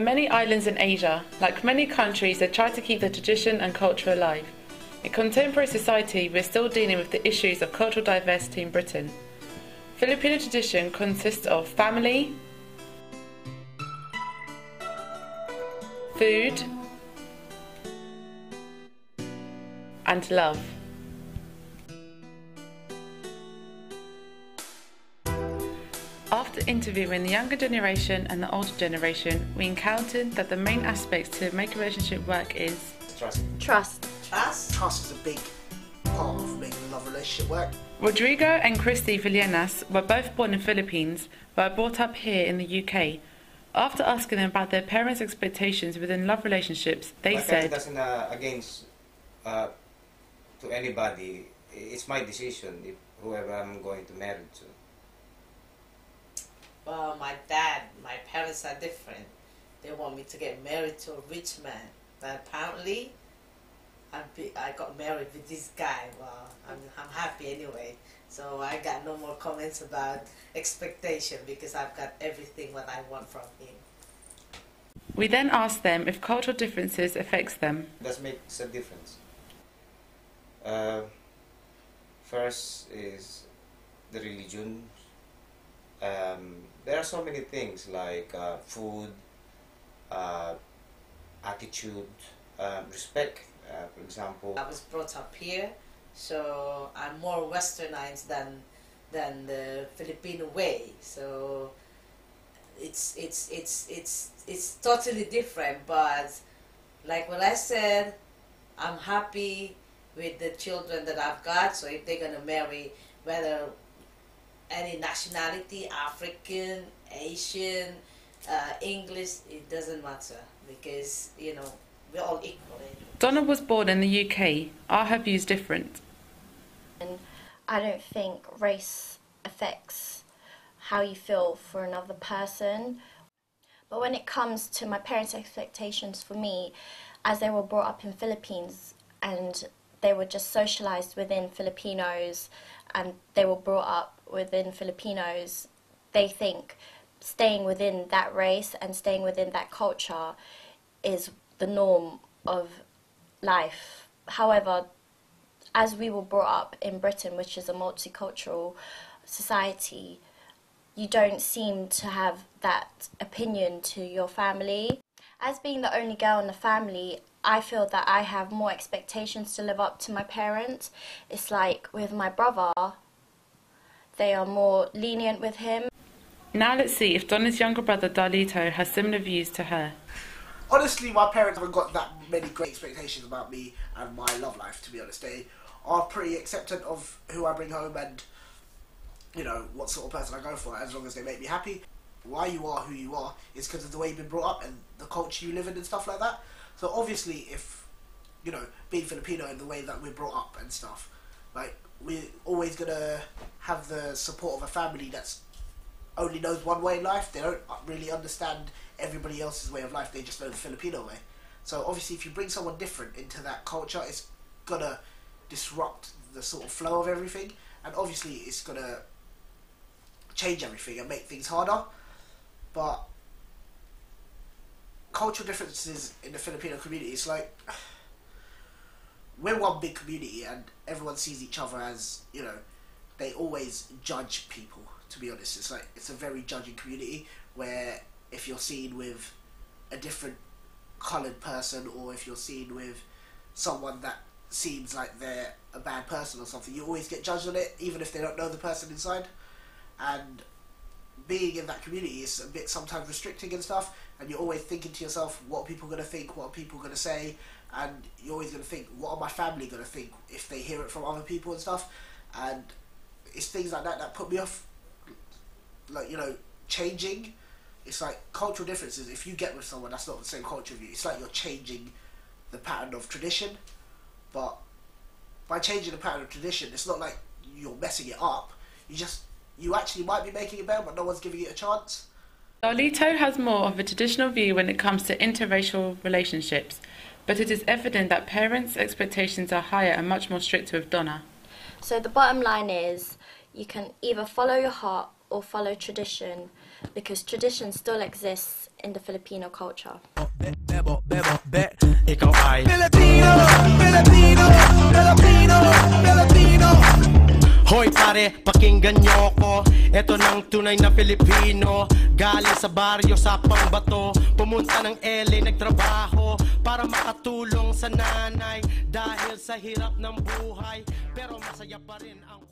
many islands in Asia, like many countries, they try to keep the tradition and culture alive. In contemporary society, we're still dealing with the issues of cultural diversity in Britain. Filipino tradition consists of family, food, and love. After interviewing the younger generation and the older generation, we encountered that the main aspects to make a relationship work is Trust. Trust. Trust is a big part of making a love relationship work. Rodrigo and Christy Villenas were both born in Philippines but were brought up here in the UK. After asking them about their parents' expectations within love relationships, they said, "Doesn't against to anybody. It's my decision if whoever I'm going to marry to." Well, my parents are different. They want me to get married to a rich man. But apparently, I got married with this guy. Well, I'm happy anyway. So I got no more comments about expectation because I've got everything what I want from him. We then asked them if cultural differences affects them. That makes a difference. First is the religion. There are so many things like food, attitude, respect, for example. I was brought up here, so I'm more westernized than the Filipino way. So it's totally different. But like what I said, I'm happy with the children that I've got. So if they're gonna marry, whether any nationality, African, Asian, English, it doesn't matter because, you know, we're all equal. Donna was born in the UK. Are her views different? And I don't think race affects how you feel for another person. But when it comes to my parents' expectations for me, as they were brought up in Philippines and they were just socialized within Filipinos and they were brought up within Filipinos, they think staying within that race and staying within that culture is the norm of life. However, as we were brought up in Britain, which is a multicultural society, you don't seem to have that opinion to your family. As being the only girl in the family, I feel that I have more expectations to live up to my parents. It's like with my brother, they are more lenient with him. Now let's see if Donna's younger brother Darlito has similar views to her. Honestly, my parents haven't got that many great expectations about me and my love life, to be honest. They are pretty acceptant of who I bring home and, you know, what sort of person I go for, as long as they make me happy. Why you are who you are is because of the way you've been brought up and the culture you live in and stuff like that. So obviously, if, you know, being Filipino in the way that we're brought up and stuff, like, we're always going to have the support of a family that's only knows one way in life. They don't really understand everybody else's way of life. They just know the Filipino way. So obviously, if you bring someone different into that culture, it's going to disrupt the sort of flow of everything. And obviously, it's going to change everything and make things harder. But cultural differences in the Filipino community, it's like, we're one big community and everyone sees each other as, you know, they always judge people, to be honest. It's like, it's a very judging community where if you're seen with a different coloured person or if you're seen with someone that seems like they're a bad person or something, you always get judged on it, even if they don't know the person inside. And being in that community is a bit sometimes restricting and stuff, and you're always thinking to yourself, what are people going to think, what are people going to say, and you're always going to think, what are my family going to think if they hear it from other people and stuff. And it's things like that that put me off, like, you know, changing. It's like cultural differences. If you get with someone that's not the same culture of you, it's like you're changing the pattern of tradition. But by changing the pattern of tradition, it's not like you're messing it up. You actually might be making it better, but no one's giving it a chance. Darlito has more of a traditional view when it comes to interracial relationships, but it is evident that parents' expectations are higher and much more stricter with Donna. So the bottom line is, you can either follow your heart or follow tradition, because tradition still exists in the Filipino culture. Ikaw ay Filipino, Filipino, Filipino, Filipino. Hoy pare, pakinggan nyo ko. Ito ng tunay na Filipino. Galing sa baryo sa Pangbato, pumunta ng LA, nagtrabaho para makatulong sa nanay. Dahil sa hirap ng buhay, pero masaya pa rin ang